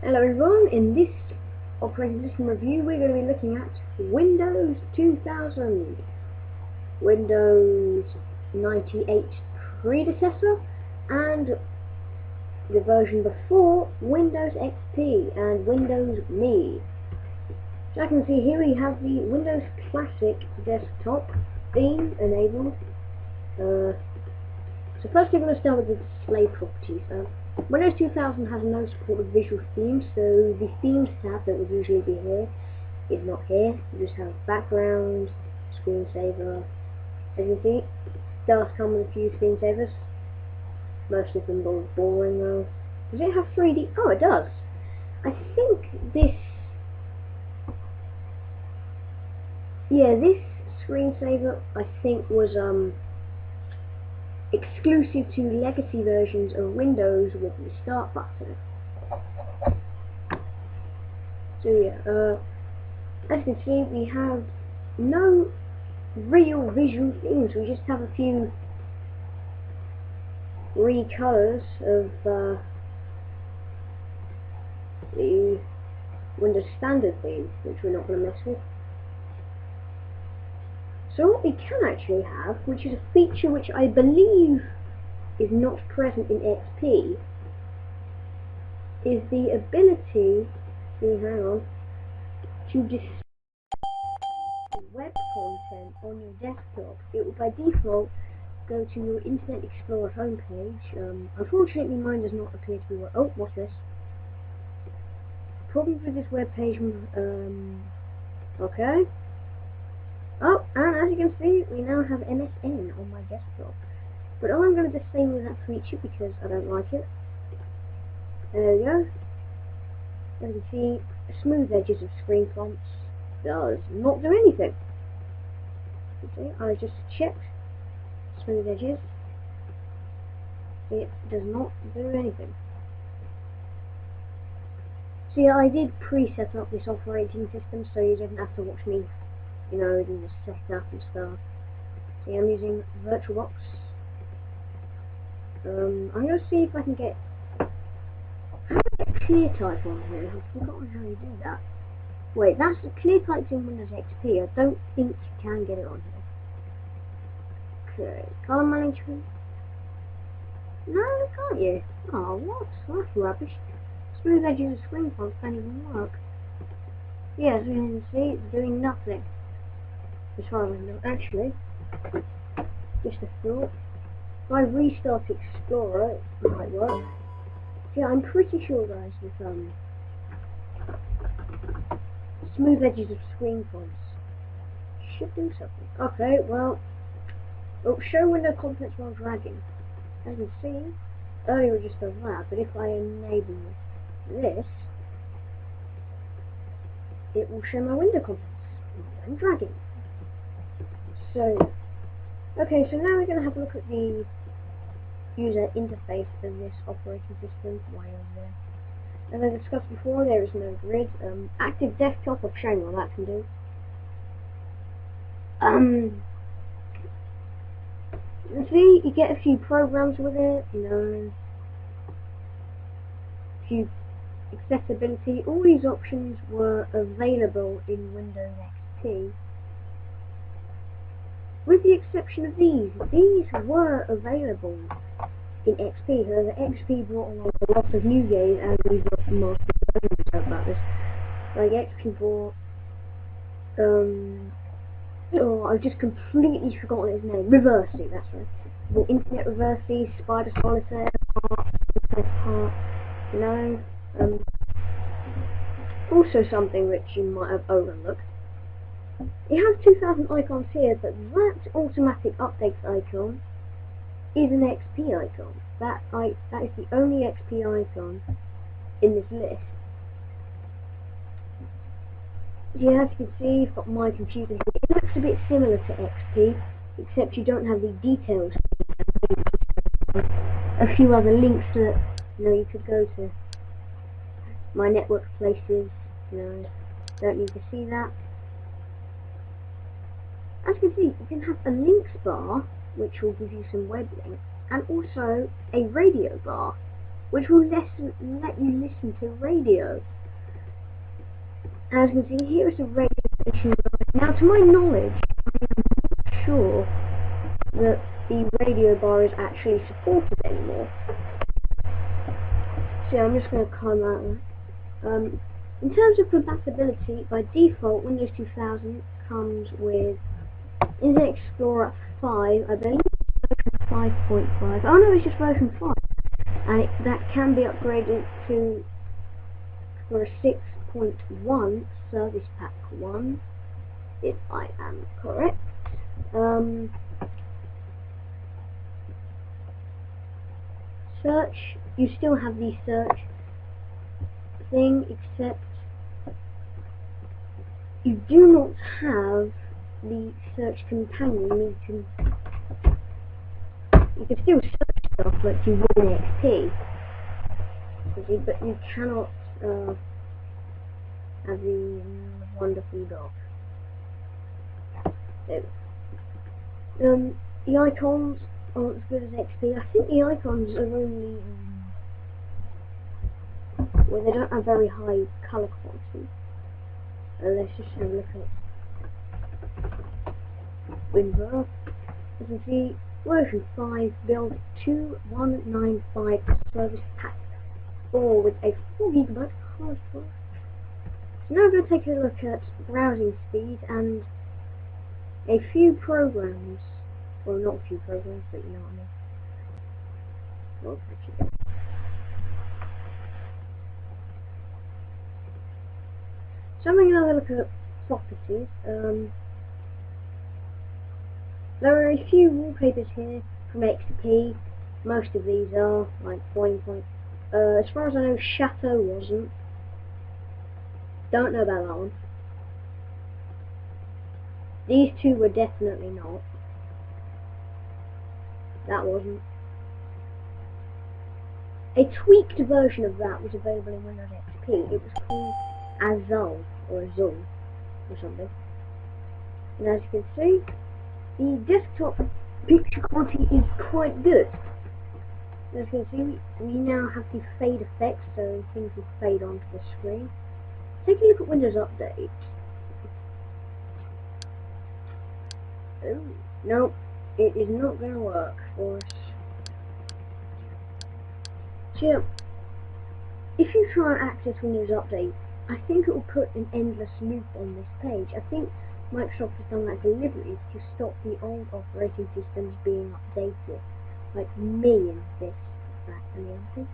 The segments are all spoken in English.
Hello everyone, in this operating system review we're going to be looking at Windows 2000, Windows 98 predecessor, and the version before, Windows XP and Windows Me. So I can see here we have the Windows Classic desktop theme enabled. So first we're going to start with the display properties. Windows 2000 has no support of visual themes, so the themes tab that would usually be here is not here. You just have background, screensaver. As you can see, it does come with a few screensavers. Most of them are boring though. Does it have 3D? Oh, it does. I think this screensaver I think was exclusive to legacy versions of Windows with the start button. So yeah, as you can see, we have no real visual themes. We just have a few recolors of the Windows Standard theme, which we're not going to mess with. So what we can actually have, which is a feature which I believe is not present in XP, is the ability to display web content on your desktop. It will by default go to your Internet Explorer homepage. Unfortunately mine does not appear to be oh, what's this? Problems with this web page. Okay. Oh, and as you can see, we now have MSN on my desktop. But I'm going to disable that feature because I don't like it. There we go. As you can see, smooth edges of screen fonts does not do anything. Okay, I just checked smooth edges. It does not do anything. See, I did pre-set up this operating system so you didn't have to watch me, do the setup and stuff. See, I'm using VirtualBox. I'm going to see if I can get ClearType on here. I've forgotten how you do that. Wait, that's the ClearType's in Windows XP. I don't think you can get it on here. Okay, color management. No, can't you? Oh, what? That's rubbish. Smooth edges of screen fonts don't even work. Yeah, as you can see, it's doing nothing. As far as I know. Actually, just a thought. If I restart Explorer, it might work. Yeah, I'm pretty sure, guys, with smooth edges of screen fonts should do something. Okay, well, show window contents while dragging. As you can see, earlier it just does that, but if I enable this, it will show my window contents while I'm dragging. So, okay, so now we're going to have a look at the user interface of this operating system way over there. As I discussed before, there is no grid. Active desktop, I've shown you what that can do. You see, you get a few programs with it, a few accessibility. All these options were available in Windows XP. With the exception of these were available in XP. However, XP brought along a lot of new games, and we've got master versions about this. Like XP brought, I've just completely forgotten his name. Reversi, that's right. Brought Internet Reversi, Spider Solitaire, Heart, also something which you might have overlooked. You have 2000 icons here, but that automatic updates icon is an XP icon. That is the only XP icon in this list. Yeah, as you can see, you've got my computer here. It looks a bit similar to XP, except you don't have the details. A few other links that you could go to. My network places, don't need to see that. As you can see, you can have a links bar, which will give you some web links, and also a radio bar. which will let you listen to radio. As you can see, here is the radio station. Now, to my knowledge, I'm not sure that the radio bar is actually supported anymore. So I'm just going to climb out. In terms of compatibility, by default, Windows 2000 comes with Internet Explorer 5, I believe it's version 5.5. Oh no, it's just version 5. And that can be upgraded to for a 6.1 Service Pack 1, if I am correct. Search, you still have the search thing, except you do not have the search companion. You can still search stuff like you would in XP, but you cannot have the wonderful dog. So, the icons aren't as good as XP. I think the icons are only well, they don't have very high colour quality. Let's just have a look at Windows. As you can see, version 5, build 2195 Service Pack 4 with a 4GB hard drive. So now we're going to take a look at browsing speed and a few programs. Well, not a few programs, but you know what I mean. Well, actually, so I'm going to have a look at properties. There are a few wallpapers here from XP. Most of these are like boing boing. As far as I know, Chateau wasn't. Don't know about that one. These two were definitely not. That wasn't. A tweaked version of that was available in Windows XP. It was called Azul or Azul or something. And as you can see, the desktop picture quality is quite good. As you can see, we now have the fade effect, so things will fade onto the screen. Take a look at Windows Update. Oh, no, it is not going to work for us. So, if you try and access Windows Update, I think it will put an endless loop on this page. I think Microsoft has done that deliberately to stop the old operating systems being updated, like millions of this, that, and the other thing.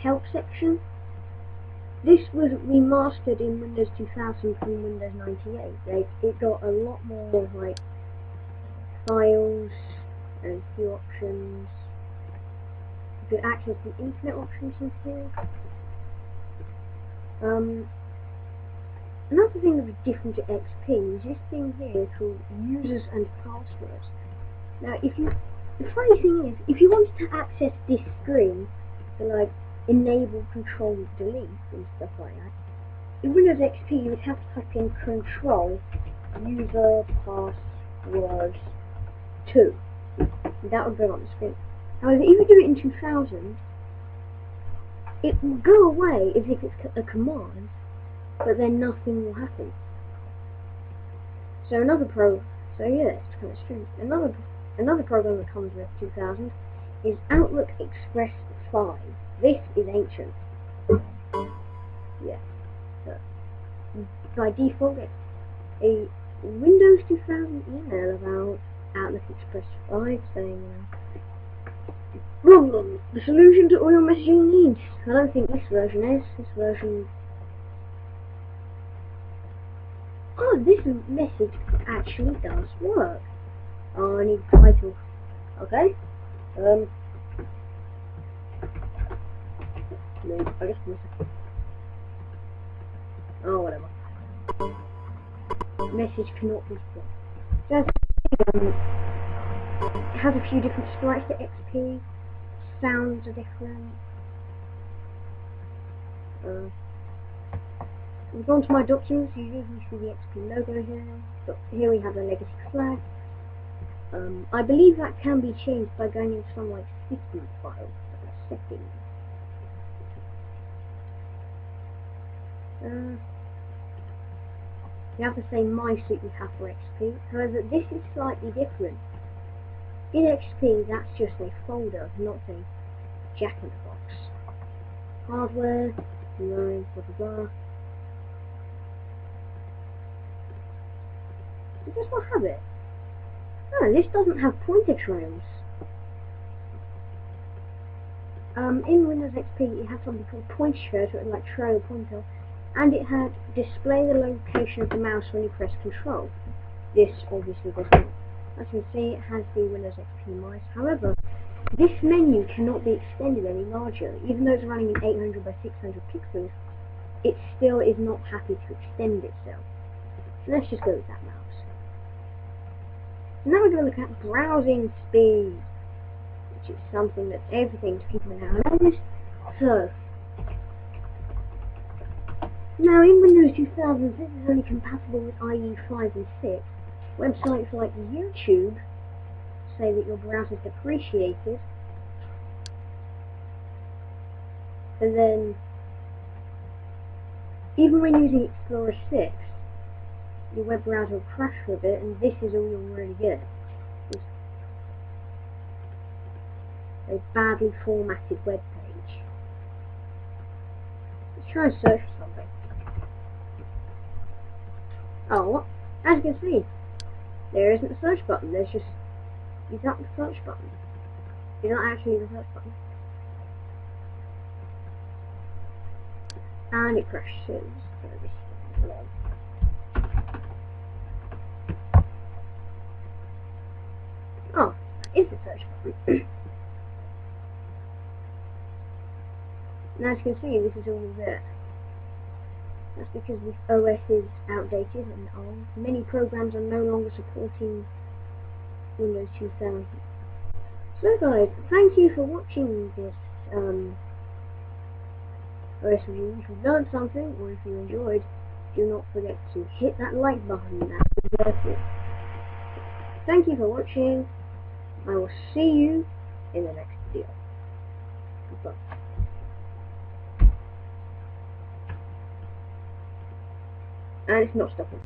Help section. This was remastered in Windows 2000 from Windows 98. It got a lot more like files and a few options. You could access the internet options in here. Another thing that was different to XP is this thing here called users and passwords. Now, the funny thing is, if you wanted to access this screen to like enable control delete and stuff like that, in Windows XP you would have to type in control user passwords 2. And that would go on the screen. However, if you do it in 2000, it will go away as if it's a command, but then nothing will happen. So yeah, it's kind of strange. Another program that comes with 2000 is Outlook Express 5. This is ancient. Yeah. So, by default, it's a Windows 2000 email about Outlook Express 5 saying, the solution to all your messaging needs. I don't think this version is. This version... Oh, this message actually does work. Oh, I need a title. Okay. I guess oh, whatever. Message cannot be sent. It has a few different sprites to XP. Sounds are different. We've gone to my documents. You usually see the XP logo here. But here we have a legacy flag. I believe that can be changed by going into some like system files, settings. You have the same MySuite you have for XP. However, this is slightly different. In XP, that's just a folder, not a jack-in-the-box. Hardware, no, blah blah blah. Does this not have it? No, this doesn't have pointer trails. In Windows XP, it had something called pointer trails, so it was like trail pointer, and it had display the location of the mouse when you press Control. This obviously does not. As you can see, it has the Windows XP mice. However, this menu cannot be extended any larger. Even though it's running in 800 by 600 pixels, it still is not happy to extend itself. So let's just go with that mouse. So now we're going to look at browsing speed, which is something that everything to people now notice. So, now in Windows 2000, this is only compatible with IE 5 and 6. Websites like YouTube say that your browser is depreciated, and then even when using Explorer 6, your web browser will crash for a bit, and this is all you'll really get. It's a badly formatted web page. Let's try and search for something. Oh, what? As you can see, there isn't a search button, there's just, you tap the search button. It's not actually the search button. And it crashes. So this is long. Oh, that is the search button. Now as you can see, this is all there. That's because this OS is outdated and old. Many programs are no longer supporting Windows 2000. So guys, thank you for watching this OS review. If you learned something, or if you enjoyed, do not forget to hit that like button, that's worth it. Thank you for watching. I will see you in the next video. Goodbye. And it's not stopping.